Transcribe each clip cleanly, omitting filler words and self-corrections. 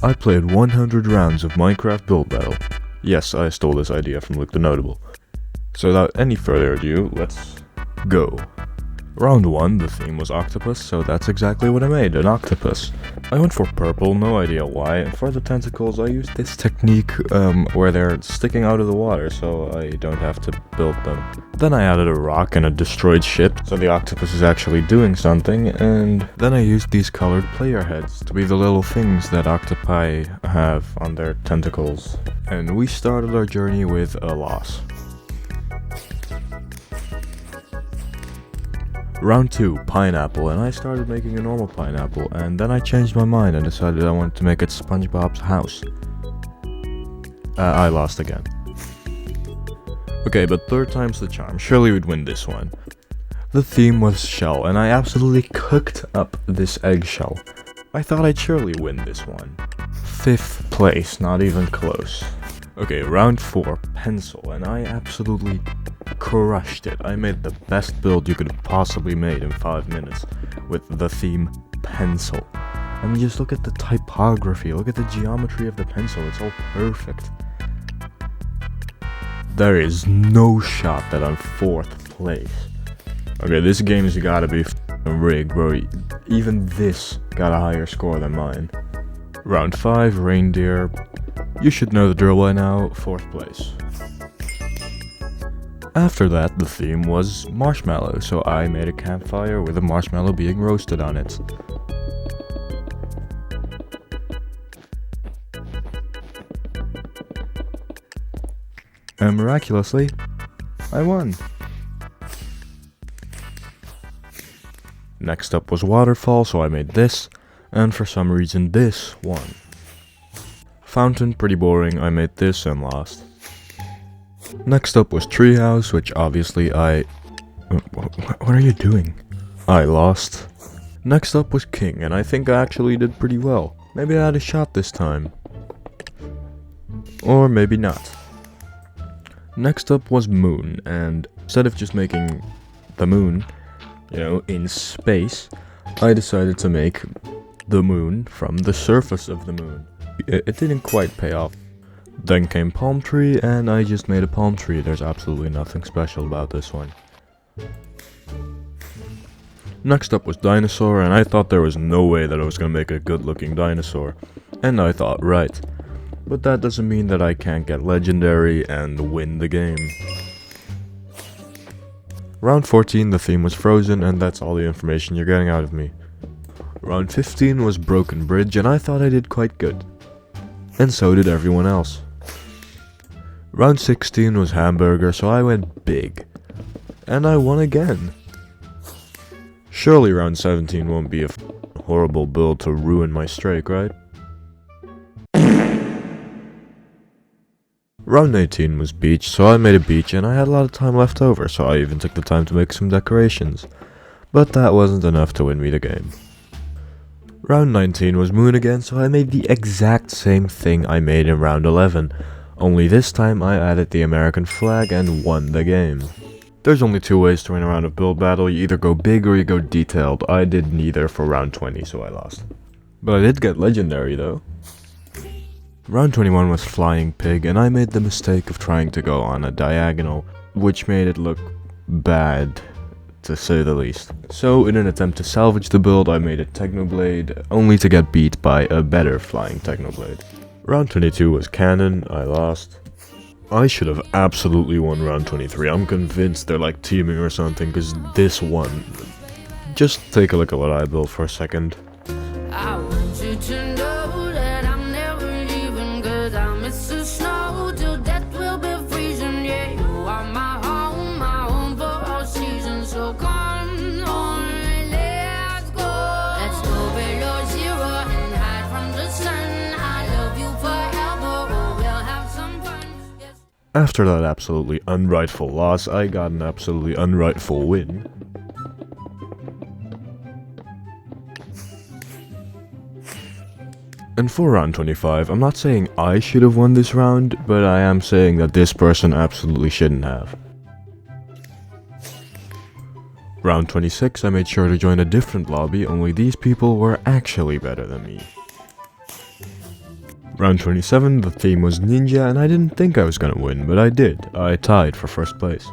I played 100 rounds of Minecraft Build Battle. Yes, I stole this idea from Luke the Notable. So without any further ado, let's go. Round 1, the theme was octopus, so that's exactly what I made, an octopus. I went for purple, no idea why, and for the tentacles I used this technique where they're sticking out of the water, so I don't have to build them. Then I added a rock and a destroyed ship, so the octopus is actually doing something, and then I used these colored player heads to be the little things that octopi have on their tentacles. And we started our journey with a loss. Round 2, pineapple, and I started making a normal pineapple, and then I changed my mind and decided I wanted to make it SpongeBob's house. I lost again. Okay, but third time's the charm, surely we'd win this one. The theme was shell, and I absolutely cooked up this eggshell. I thought I'd surely win this one. 5th place, not even close. Okay, round 4, pencil, and I absolutely crushed it. I made the best build you could have possibly made in 5 minutes with the theme pencil. I mean, just look at the typography, look at the geometry of the pencil, it's all perfect. There is no shot that I'm 4th place. Okay, this game's gotta be rigged, bro. Even this got a higher score than mine. Round 5, reindeer. You should know the drill by now, 4th place. After that, the theme was marshmallow, so I made a campfire with a marshmallow being roasted on it. And miraculously, I won. Next up was waterfall, so I made this, and for some reason this won. Fountain, pretty boring, I made this and lost. Next up was treehouse, which obviously what are you doing? I lost. Next up was king, and I think I actually did pretty well. Maybe I had a shot this time. Or maybe not. Next up was moon, and instead of just making the moon, in space, I decided to make the moon from the surface of the moon. It didn't quite pay off. Then came palm tree, and I just made a palm tree. There's absolutely nothing special about this one. Next up was dinosaur, and I thought there was no way that I was gonna make a good looking dinosaur. And I thought right. But that doesn't mean that I can't get legendary and win the game. Round 14, the theme was frozen, and that's all the information you're getting out of me. Round 15 was broken bridge, and I thought I did quite good. And so did everyone else. Round 16 was hamburger, so I went big. And I won again. Surely round 17 won't be a horrible build to ruin my streak, right? Round 18 was beach, so I made a beach and I had a lot of time left over, so I even took the time to make some decorations. But that wasn't enough to win me the game. Round 19 was moon again, so I made the exact same thing I made in round 11. Only this time I added the American flag and won the game. There's only 2 ways to win a round of build battle, you either go big or you go detailed. I did neither for round 20, so I lost. But I did get legendary though. Round 21 was flying pig, and I made the mistake of trying to go on a diagonal, which made it look bad, to say the least. So in an attempt to salvage the build, I made a Technoblade, only to get beat by a better flying Technoblade. Round 22 was cannon, I lost. I should have absolutely won round 23, I'm convinced they're like teaming or something, because this won. Just take a look at what I built for a second. I want you to know that I'm never leaving, cause I miss the snow till death will be freezing. Yeah, you are my home for all seasons. So come on, let's go. Let's go below zero and hide from the sun. I love you forever, oh, we'll have some fun. Yes. After that absolutely unrightful loss, I got an absolutely unrightful win. And for round 25, I'm not saying I should have won this round, but I am saying that this person absolutely shouldn't have. Round 26, I made sure to join a different lobby, only these people were actually better than me. Round 27, the theme was ninja, and I didn't think I was gonna win, but I did. I tied for first place.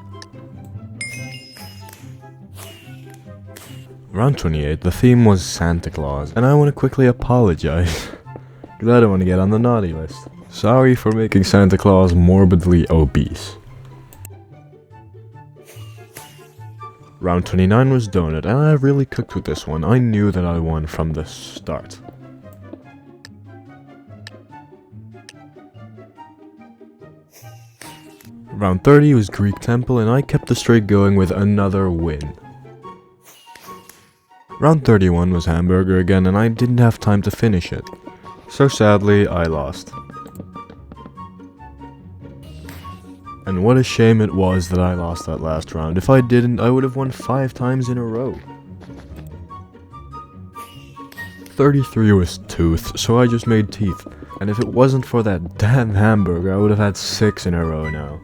Round 28, the theme was Santa Claus, and I want to quickly apologize, because I don't want to get on the naughty list. Sorry for making Santa Claus morbidly obese. Round 29 was donut, and I really cooked with this one. I knew that I won from the start. Round 30 was Greek Temple, and I kept the streak going with another win. Round 31 was Hamburger again, and I didn't have time to finish it. So sadly, I lost. And what a shame it was that I lost that last round. If I didn't, I would have won 5 times in a row. 33 was Tooth, so I just made Teeth. And if it wasn't for that damn hamburger, I would have had 6 in a row now.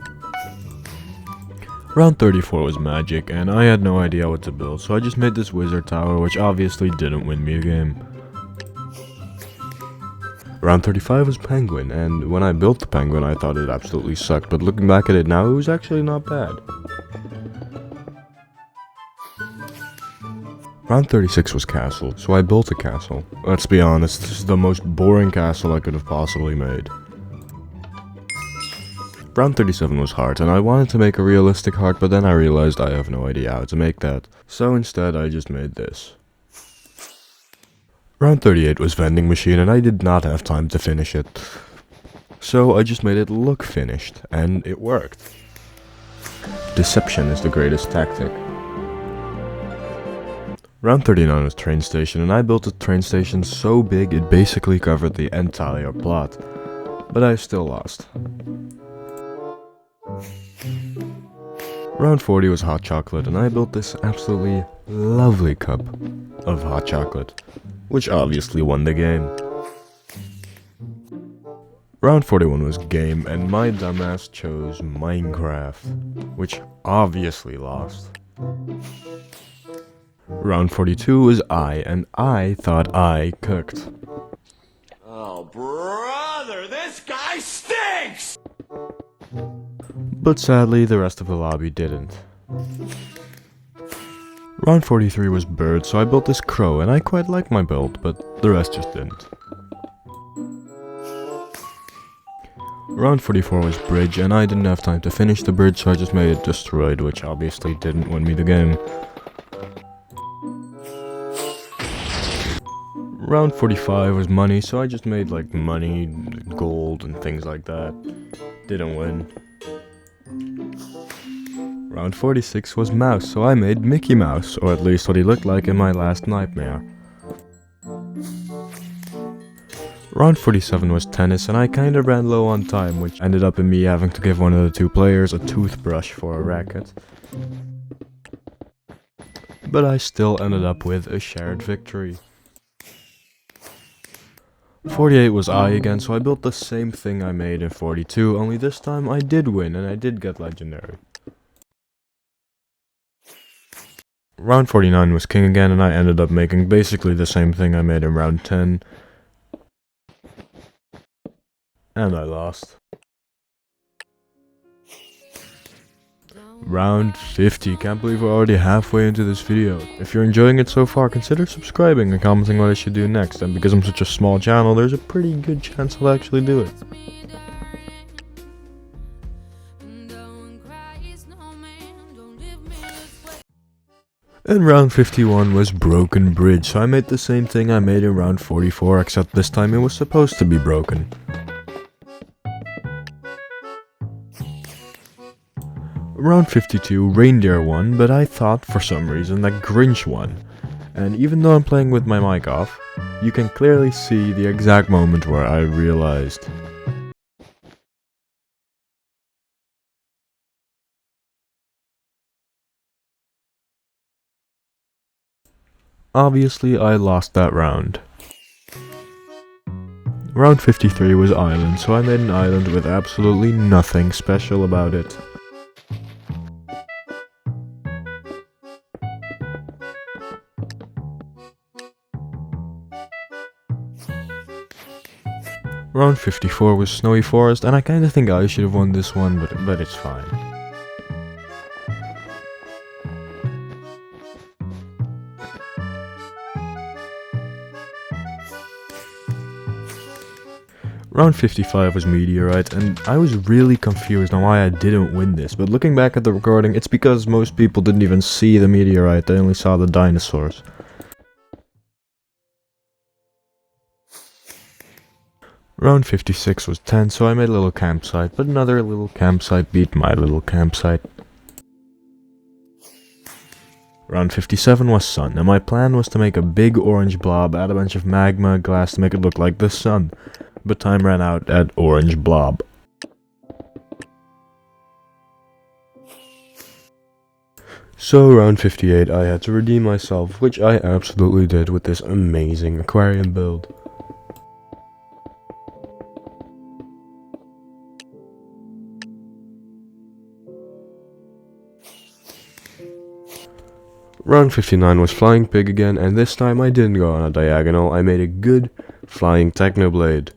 Round 34 was Magic, and I had no idea what to build, so I just made this Wizard Tower, which obviously didn't win me the game. Round 35 was Penguin, and when I built the Penguin I thought it absolutely sucked, but looking back at it now, it was actually not bad. Round 36 was Castle, so I built a castle. Let's be honest, this is the most boring castle I could have possibly made. Round 37 was Heart, and I wanted to make a realistic heart, but then I realized I have no idea how to make that. So instead I just made this. Round 38 was Vending Machine, and I did not have time to finish it. So I just made it look finished, and it worked. Deception is the greatest tactic. Round 39 was Train Station, and I built a train station so big it basically covered the entire plot. But I still lost. Round 40 was Hot Chocolate, and I built this absolutely lovely cup of hot chocolate, which obviously won the game. Round 41 was Game, and my dumbass chose Minecraft, which obviously lost. Round 42 was and I thought I cooked. Oh, brother, this guy stinks! But sadly, the rest of the lobby didn't. Round 43 was Bird, so I built this crow, and I quite liked my build, but the rest just didn't. Round 44 was Bridge, and I didn't have time to finish the bridge, so I just made it Destroyed, which obviously didn't win me the game. Round 45 was Money, so I just made like money, gold, and things like that. Didn't win. Round 46 was Mouse, so I made Mickey Mouse, or at least what he looked like in my last nightmare. Round 47 was Tennis, and I kinda ran low on time, which ended up in me having to give one of the 2 players a toothbrush for a racket. But I still ended up with a shared victory. 48 was I again, so I built the same thing I made in 42, only this time I did win and I did get legendary. Round 49 was King again, and I ended up making basically the same thing I made in round 10. And I lost. Round 50, can't believe we're already halfway into this video. If you're enjoying it so far, consider subscribing and commenting what I should do next, and because I'm such a small channel, there's a pretty good chance I'll actually do it. And round 51 was Broken Bridge, so I made the same thing I made in round 44, except this time it was supposed to be broken. Round 52, Reindeer won, but I thought for some reason that Grinch won. And even though I'm playing with my mic off, you can clearly see the exact moment where I realized. Obviously, I lost that round. Round 53 was Island, so I made an island with absolutely nothing special about it. Round 54 was Snowy Forest, and I kinda think I should have won this one, but it's fine. Round 55 was Meteorite, and I was really confused on why I didn't win this, but looking back at the recording, it's because most people didn't even see the meteorite, they only saw the dinosaurs. Round 56 was 10, so I made a little campsite, but another little campsite beat my little campsite. Round 57 was Sun, and my plan was to make a big orange blob, add a bunch of magma glass to make it look like the sun. But time ran out at orange blob. So round 58 I had to redeem myself, which I absolutely did with this amazing aquarium build. Round 59 was Flying Pig again, and this time I didn't go on a diagonal, I made a good flying Technoblade.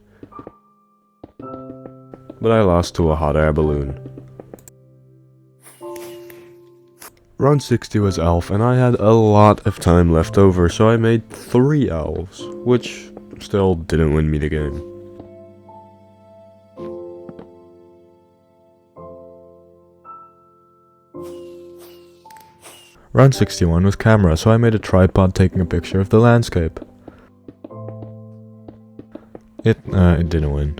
But I lost to a hot air balloon. Round 60 was Elf, and I had a lot of time left over, so I made 3 elves, which still didn't win me the game. Round 61 was Camera, so I made a tripod taking a picture of the landscape. It didn't win.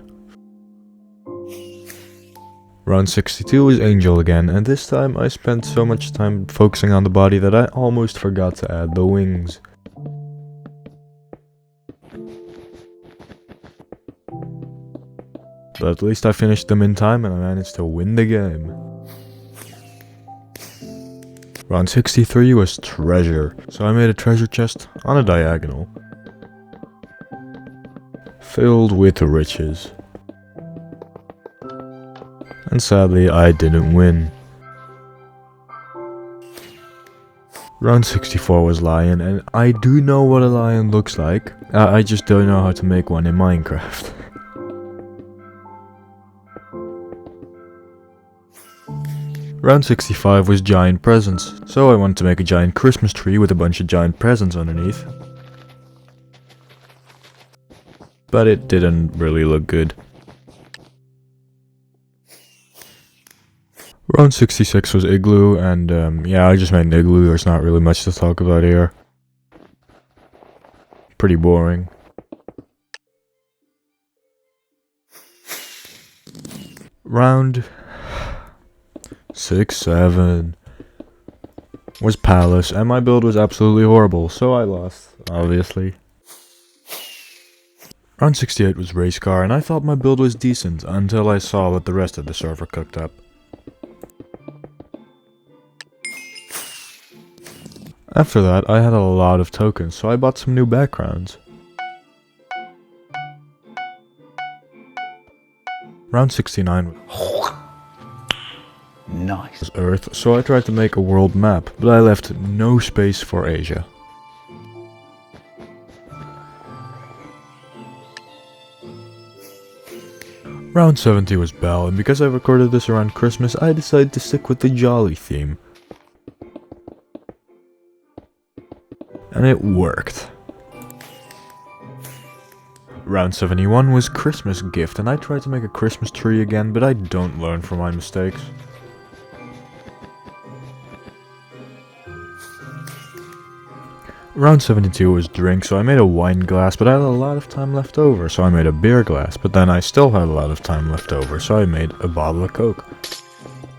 Round 62 was Angel again, and this time I spent so much time focusing on the body that I almost forgot to add the wings. But at least I finished them in time and I managed to win the game. Round 63 was Treasure, so I made a treasure chest on a diagonal. Filled with riches. And sadly, I didn't win. Round 64 was Lion, and I do know what a lion looks like. I just don't know how to make one in Minecraft. Round 65 was Giant Presents, so I wanted to make a giant Christmas tree with a bunch of giant presents underneath. But it didn't really look good. Round 66 was Igloo, and yeah, I just made an igloo, there's not really much to talk about here. Pretty boring. Round 67 was Palace, and my build was absolutely horrible, so I lost, obviously. Round 68 was Race Car, and I thought my build was decent, until I saw what the rest of the server cooked up. After that, I had a lot of tokens, so I bought some new backgrounds. Round 69 Nice. was Earth, so I tried to make a world map, but I left no space for Asia. Round 70 was Belle, and because I recorded this around Christmas, I decided to stick with the jolly theme. And it worked. Round 71 was Christmas Gift, and I tried to make a Christmas tree again, but I don't learn from my mistakes. Round 72 was Drink, so I made a wine glass, but I had a lot of time left over, so I made a beer glass, but then I still had a lot of time left over, so I made a bottle of Coke.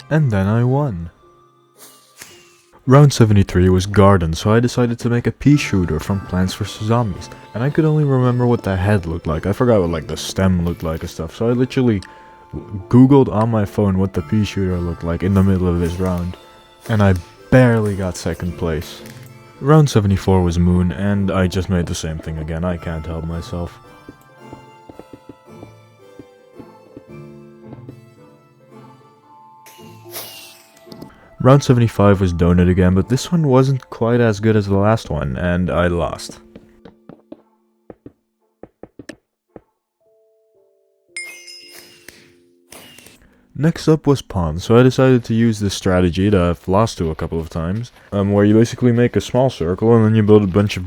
And then I won. Round 73 was Garden, so I decided to make a pea shooter from Plants vs Zombies, and I could only remember what the head looked like. I forgot what like the stem looked like and stuff, so I literally googled on my phone what the pea shooter looked like in the middle of this round, and I barely got second place. Round 74 was Moon, and I just made the same thing again, I can't help myself. Round 75 was Donut again, but this one wasn't quite as good as the last one, and I lost. Next up was pawns, so I decided to use this strategy that I've lost to a couple of times, where you basically make a small circle and then you build a bunch of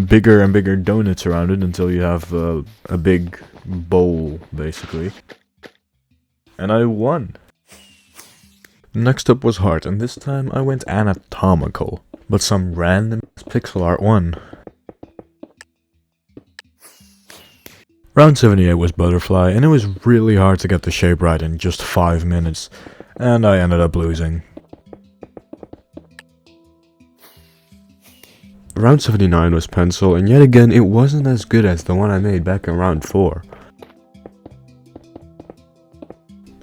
bigger and bigger donuts around it until you have a big bowl, basically. And I won. Next up was heart, and this time I went anatomical, but some random pixel art won. Round 78 was butterfly, and it was really hard to get the shape right in just 5 minutes, and I ended up losing. Round 79 was pencil, and yet again it wasn't as good as the one I made back in round 4.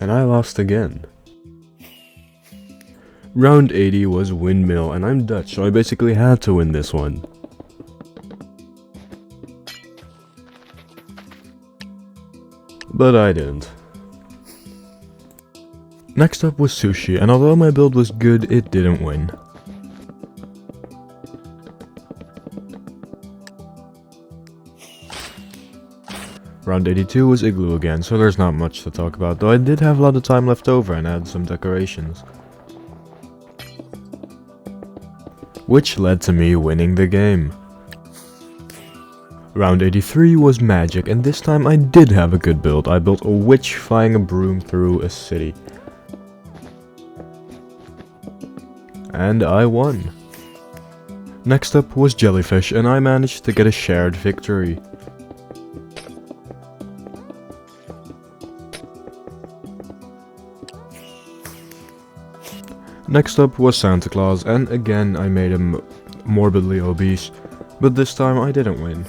And I lost again. Round 80 was windmill, and I'm Dutch, so I basically had to win this one. But I didn't. Next up was sushi, and although my build was good, it didn't win. Round 82 was igloo again, so there's not much to talk about, though I did have a lot of time left over and add some decorations. Which led to me winning the game. Round 83 was magic, and this time I did have a good build. I built a witch flying a broom through a city. And I won. Next up was jellyfish, and I managed to get a shared victory. Next up was Santa Claus, and again I made him morbidly obese, but this time I didn't win.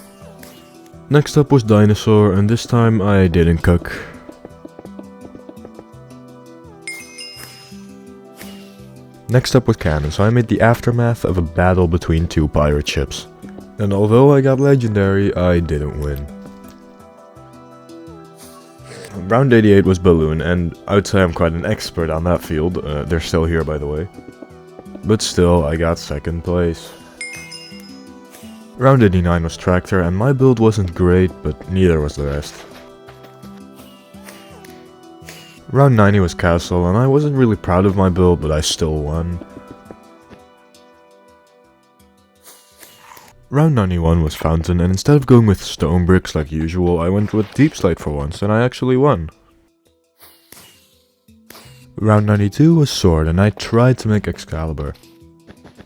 Next up was dinosaur, and this time I didn't cook. Next up was cannon, so I made the aftermath of a battle between two pirate ships. And although I got legendary, I didn't win. Round 88 was balloon, and I would say I'm quite an expert on that field. They're still here, by the way. But still, I got second place. Round 89 was tractor, and my build wasn't great, but neither was the rest. Round 90 was castle, and I wasn't really proud of my build, but I still won. Round 91 was fountain, and instead of going with stone bricks like usual, I went with deep slate for once, and I actually won. Round 92 was sword, and I tried to make Excalibur.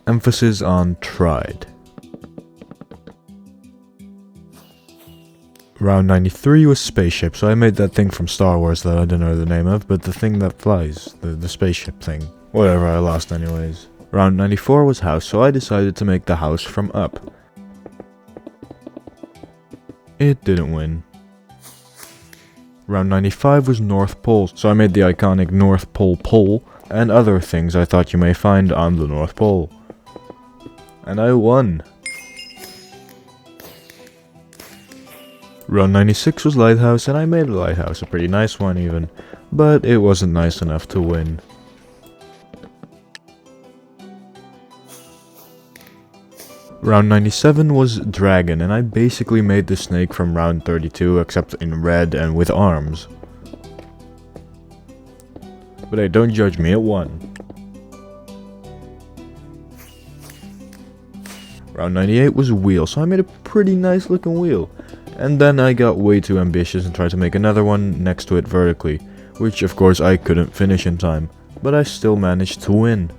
Emphasis on tried. Round 93 was spaceship, so I made that thing from Star Wars that I don't know the name of, but the thing that flies, the spaceship thing. Whatever, I lost anyways. Round 94 was house, so I decided to make the house from up. It didn't win. Round 95 was North Pole, so I made the iconic North Pole pole, and other things I thought you may find on the North Pole. And I won. Round 96 was lighthouse, and I made a lighthouse, a pretty nice one even, but it wasn't nice enough to win. Round 97 was dragon, and I basically made the snake from round 32, except in red and with arms. But hey, don't judge me, it won. Round 98 was wheel, so I made a pretty nice looking wheel. And then I got way too ambitious and tried to make another one next to it vertically, which of course I couldn't finish in time, but I still managed to win.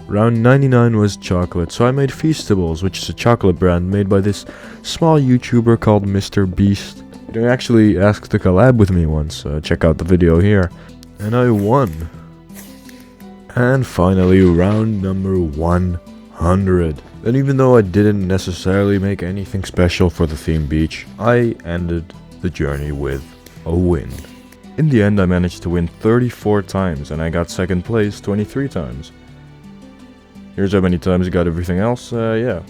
Round 99 was chocolate, so I made Feastables, which is a chocolate brand made by this small YouTuber called Mr. Beast. He actually asked to collab with me once, check out the video here. And I won. And finally, round number 100. And even though I didn't necessarily make anything special for the theme beach, I ended the journey with a win. In the end, I managed to win 34 times, and I got second place 23 times. Here's how many times I got everything else, yeah.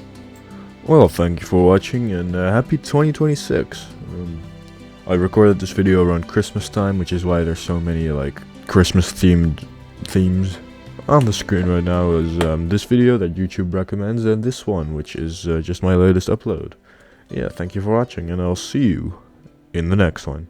Well, thank you for watching, and happy 2026. I recorded this video around Christmas time, which is why there's so many, like, Christmas-themed themes. On the screen right now is this video that YouTube recommends, and this one, which is just my latest upload. Yeah, thank you for watching, and I'll see you in the next one.